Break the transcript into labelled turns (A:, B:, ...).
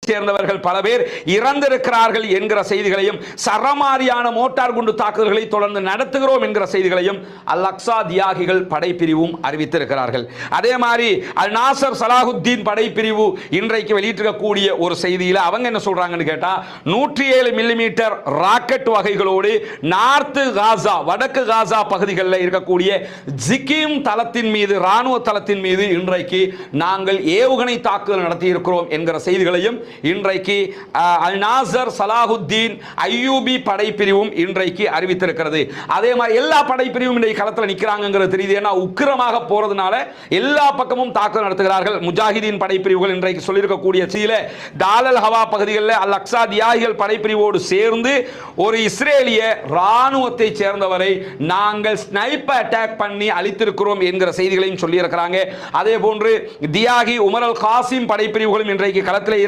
A: சேர்ந்தவர்கள் பல பேர் இறந்திருக்கிறார்கள் என்கிற செய்திகளையும், சரமாரியான மோட்டார் குண்டு தாக்குதல்களை தொடர்ந்து நடத்துகிறோம் என்கிற செய்திகளையும் அல் அக்ஸா தியாகிகள் படைப்பிரிவும் அறிவித்திருக்கிறார்கள். அதே மாதிரி அல் நாசர் சலாஹுத்தீன் படைப்பிரிவு இன்றைக்கு வெளியிட்டிருக்கக்கூடிய ஒரு செய்தியில் அவங்க என்ன சொல்றாங்கன்னு கேட்டா, 107 மில்லிமீட்டர் ராக்கெட் வகைகளோடு நார்த் காசா, வடக்கு காசா பகுதிகளில் இருக்கக்கூடிய ஜிகிம் தளத்தின் மீது, ராணுவ தளத்தின் மீது இன்றைக்கு நாங்கள் ஏவுகணை தாக்குதல் நடத்தி இருக்கிறோம் என்கிற செய்திகளையும் இன்றைக்கு அல் நாசர் சலாஹுத்தீன் ஐயூபி படைப்பிரிவும் இன்றைக்கு அறிவித்திருக்கிறது. அதே மாதிரி எல்லா படைப்பிரிவும் இன்றைக்கு களத்தில் நிற்கிறாங்கிறது தெரியுது. ஏன்னா உக்கிரமாக போறதுனால எல்லா பக்கமும் தாக்குதல் நடத்துகிறார்கள். முஜாஹிதீன் படைப்பிரிவுகள் இன்றைக்கு சொல்லியிருக்கக்கூடிய செய்தியில தாலல் ஹவா பகுதிகளில் அல் அக்ஸா தியாகிகள் படைப்பிரிவோடு சேர்ந்து ஒரு இஸ்ரேலிய ராணுவத்தை சேர்ந்தவரை நாங்கள் ஸ்னைப்பர் அட்டாக் பண்ணி அழித்திருக்கிறோம் என்கிற செய்திகளையும் சொல்லியிருக்கிறாங்க. அதே போன்று தியாகி உமர் அல் காசிம் படைப்பிரிவுகளும் இன்றைக்கு களத்தில்